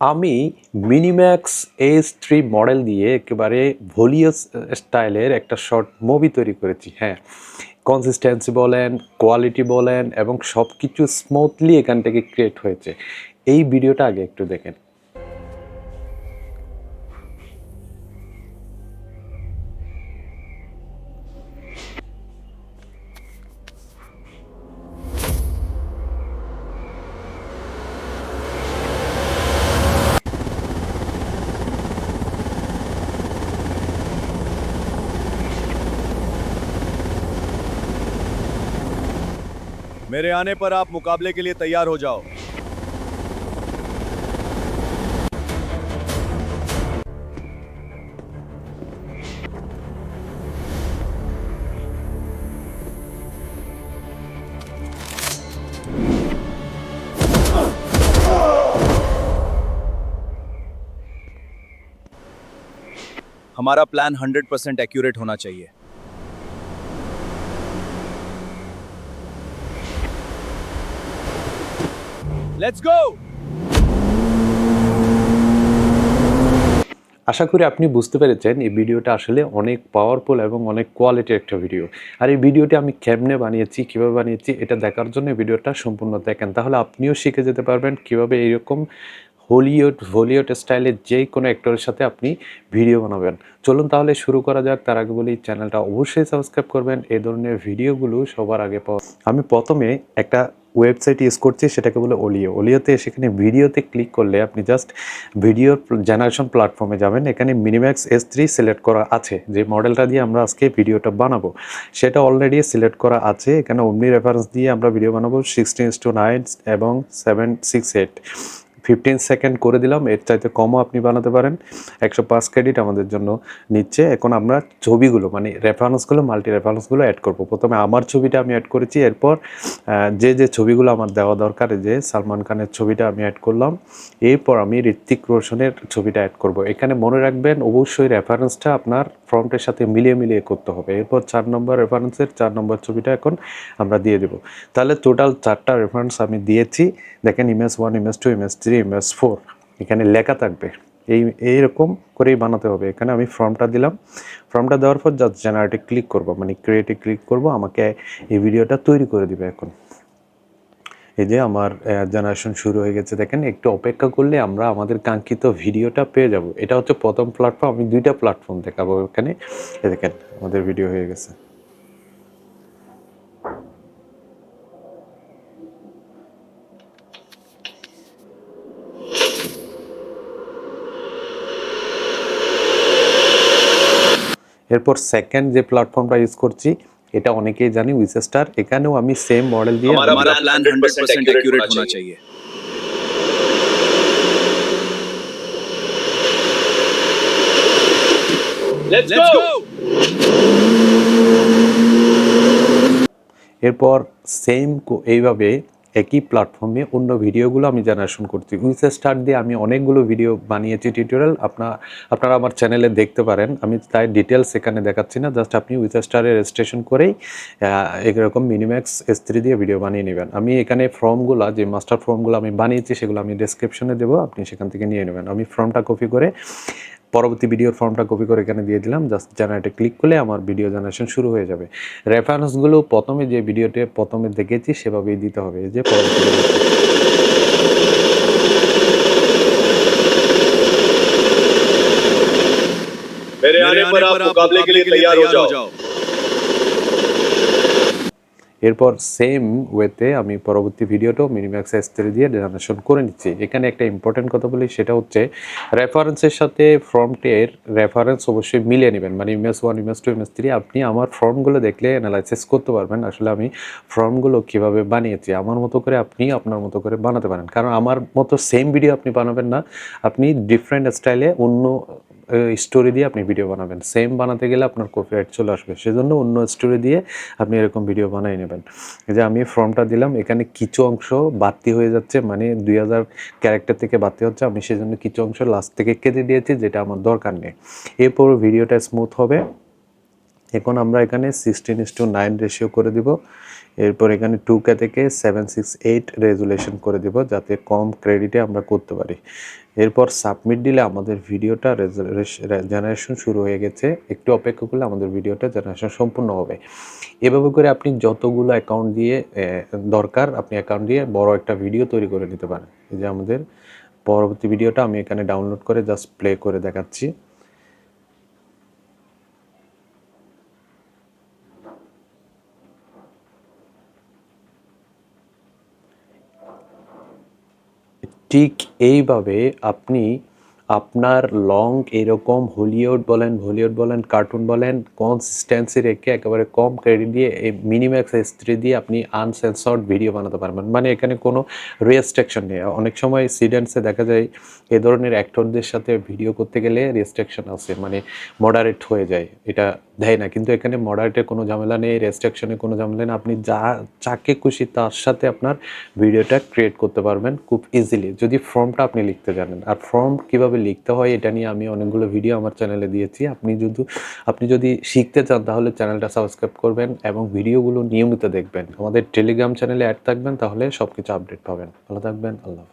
আমি minimax এইচ3 model দিয়ে একেবারে ভলিউস স্টাইলের একটা শর্ট মুভি তৈরি করেছি। হ্যাঁ, কনসিস্টেন্সি বলেন, কোয়ালিটি বলেন এবং সব কিছু স্মুথলি এখান থেকে ক্রিয়েট হয়েছে। এই ভিডিওটা আগে একটু দেখেন। मेरे आने पर आप मुकाबले के लिए तैयार हो जाओ। हमारा प्लान 100% एक्यूरेट होना चाहिए। Let's go. আশা করি আপনি বুঝতে পেরেছেন এই ভিডিওটা আসলে অনেক পাওয়ারফুল এবং অনেক কোয়ালিটির একটা ভিডিও। আর এই ভিডিওটি আমি কেমনে বানিয়েছি, কীভাবে বানিয়েছি এটা দেখার জন্য ভিডিওটা সম্পূর্ণ দেখেন, তাহলে আপনিও শিখে যেতে পারবেন কীভাবে এইরকম হলিউড স্টাইলের যে কোনো অ্যাক্টরের সাথে আপনি ভিডিও বানাবেন। চলুন তাহলে শুরু করা যাক। তার আগে বলি চ্যানেলটা অবশ্যই সাবস্ক্রাইব করবেন এই ধরনের ভিডিওগুলো সবার আগে পাওয়া। আমি প্রথমে একটা ওয়েবসাইট ইউজ করছি, সেটাকে বলে ওলিওতে। সেখানে ভিডিওতে ক্লিক করলে আপনি জাস্ট ভিডিও জেনারেশন প্ল্যাটফর্মে যাবেন। এখানে মিনিম্যাক্স S3 সিলেক্ট করা আছে, যে মডেলটা দিয়ে আমরা আজকে ভিডিওটা বানাবো সেটা অলরেডি সিলেক্ট করা আছে। এখানে অমনি রেফারেন্স দিয়ে আমরা ভিডিও বানাবো 16:9 এবং 768। 15 সেকেন্ড করে দিলাম, এর চাইতে কমও আপনি বানাতে পারেন। 105 ক্রেডিট আমাদের জন্য নিচ্ছে। এখন আমরা ছবিগুলো মানে রেফারেন্সগুলো, মাল্টি রেফারেন্সগুলো অ্যাড করব। প্রথমে আমার ছবিটা আমি অ্যাড করেছি, এরপর যে ছবিগুলো আমার দেওয়া দরকার, যে সালমান খানের ছবিটা আমি অ্যাড করলাম, এরপর আমি ঋত্বিক রোশনের ছবিটা অ্যাড করব। এখানে মনে রাখবেন অবশ্যই রেফারেন্সটা আপনার ফ্রন্টের সাথে মিলিয়ে করতে হবে। এরপর 4 নম্বর রেফারেন্সের 4 নম্বর ছবিটা এখন আমরা দিয়ে দেব। তাহলে টোটাল 4টা রেফারেন্স আমি দিয়েছি। দেখেন ইমেজ 1, ইমেজ 2, ইমেজ 3, ইমেজ 4 এখানে লেখা থাকবে। এইরকম করেই বানাতে হবে। এখানে আমি ফর্মটা দিলাম। ফর্মটা দেওয়ার পর জাস্ট জেনারেটে ক্লিক করব, মানে ক্রিয়েটে ক্লিক করব, আমাকে এই ভিডিওটা তৈরি করে দিবে। এখন এই যে আমার জেনারেশন শুরু হয়ে গেছে। দেখেন একটু অপেক্ষা করলে আমরা আমাদের কাঙ্ক্ষিত ভিডিওটা পেয়ে যাব। এটা হচ্ছে প্রথম প্ল্যাটফর্ম। আমি 2টা প্ল্যাটফর্ম দেখাবো এখানে। দেখেন আমাদের ভিডিও হয়ে গেছে। এরপর সেকেন্ড যে প্ল্যাটফর্মটা ইউজ করছি এটা অনেকেই জানি, উইচস্টার। এখানেও আমি সেম মডেল দিয়ে हमारा प्लान 100% एक्यूरेट होना चाहिए। Let's go. এরপর সেম এইভাবে একই প্ল্যাটফর্মে অন্য ভিডিওগুলো আমি জেনারেশন করছি। উইচস্টার দিয়ে আমি অনেকগুলো ভিডিও বানিয়েছি টিউটোরিয়াল, আপনারা আমার চ্যানেলে দেখতে পারেন। আমি তাই ডিটেলস এখানে দেখাচ্ছি না, জাস্ট আপনি উইচস্টারে রেজিস্ট্রেশন করেই এরকম মিনিম্যাক্স S3 দিয়ে ভিডিও বানিয়ে নেবেন। আমি এখানে ফর্মগুলো, যে মাস্টার ফর্মগুলো আমি বানিয়েছি সেগুলো আমি ডেসক্রিপশনে দেবো, আপনি সেখান থেকে নিয়ে নেবেন। আমি ফর্মটা কপি করে পরবর্তী ভিডিওর ফর্মটা কপি করে এখানে দিয়ে দিলাম। জাস্ট জেনারেটে ক্লিক করলে আমার ভিডিও জেনারেশন শুরু হয়ে যাবে। রেফারেন্সগুলো প্রথমে যে ভিডিওতে প্রথমে দেখেছি সেভাবেই দিতে হবে। এই যে পরবর্তী मेरे आने पर आप मुकाबले के लिए तैयार हो जाओ। এরপর সেম ওয়েতে আমি পরবর্তী ভিডিওটাও মিনিম্যাক্স S3 দিয়ে জেনারেশন করে নিচ্ছি। এখানে একটা ইম্পর্টেন্ট কথা বলি, সেটা হচ্ছে রেফারেন্সের সাথে ফর্মটের রেফারেন্স অবশ্যই মিলিয়ে নেবেন। মানে ইমেজ 1, ইমেজ 2, ইমেজ 3 আপনি আমার ফর্মগুলো দেখলে অ্যানালাইসিস করতে পারবেন আসলে আমি ফর্মগুলো কীভাবে বানিয়েছি। আমার মতো করে আপনি আপনার মতো করে বানাতে পারেন, কারণ আমার মতো সেম ভিডিও আপনি বানাবেন না, আপনি ডিফারেন্ট স্টাইলে অন্য স্টোরি দিয়ে আপনি ভিডিও বানাবেন। সেম বানাতে গেলে আপনার কপিরাইট চলে আসবে, সেজন্য অন্য স্টোরি দিয়ে আপনি এরকম ভিডিও বানাই নেবেন। এই যে আমি ফর্মটা দিলাম, এখানে কিছু অংশ বাড়তি হয়ে যাচ্ছে, মানে 2000 ক্যারেক্টার থেকে বাড়তি হচ্ছে। আমি সেজন্য কিছু অংশ লাস্ট থেকে কেটে দিয়েছি, যেটা আমার দরকার নেই। এরপর ভিডিওটা স্মুথ হবে। এখন আমরা এখানে 16:9 রেশিও করে দিব। এরপর এখানে 2K থেকে 768 রেজুলেশন করে দিব, যাতে কম ক্রেডিটে আমরা করতে পারি। এরপর সাবমিট দিলে আমাদের ভিডিওটা জেনারেশন শুরু হয়ে গেছে। একটু অপেক্ষা করলে আমাদের ভিডিওটা জেনারেশন সম্পূর্ণ হবে। এভাবে করে আপনি যতগুলো অ্যাকাউন্ট দিয়ে দরকার আপনি অ্যাকাউন্ট দিয়ে বড় একটা ভিডিও তৈরি করে নিতে পারেন। এই যে আমাদের পরবর্তী ভিডিওটা আমি এখানে ডাউনলোড করে জাস্ট প্লে করে দেখাচ্ছি। ঠিক এইভাবে আপনি আপনার লং এরকম বলিউড বলেন, কার্টুন বলেন, কনসিস্টেন্সি রেখে একেবারে কম ক্রেডিট দিয়ে এই মিনিম্যাক্স S3 দিয়ে আপনি আনসেন্সর্ড ভিডিও বানাতে পারবেন। মানে এখানে কোনো রেস্ট্রিকশন নেই। অনেক সময় সিডেন্সে দেখা যায় এ ধরনের অ্যাক্টরদের সাথে ভিডিও করতে গেলে রেস্ট্রিকশন আছে, মানে মডারেট হয়ে যায়, এটা দেয় না। কিন্তু এখানে মডারেটের কোনো ঝামেলা নেই, রেস্ট্রিকশনের কোনো ঝামেলা নেই। আপনি যাকে খুশি তার সাথে আপনার ভিডিওটা ক্রিয়েট করতে পারবেন খুব ইজিলি, যদি ফর্মটা আপনি লিখতে জানেন। আর ফর্ম কীভাবে লিখতে হয় এটা নিয়ে আমি অনেকগুলো ভিডিও আমার চ্যানেলে দিয়েছি। আপনি যদি শিখতে চান তাহলে চ্যানেলটা সাবস্ক্রাইব করবেন এবং ভিডিওগুলো নিয়মিত দেখবেন। আমাদের টেলিগ্রাম চ্যানেলে অ্যাড থাকবেন, তাহলে সব কিছু আপডেট পাবেন। ভালো থাকবেন, আল্লাহ হাফেজ।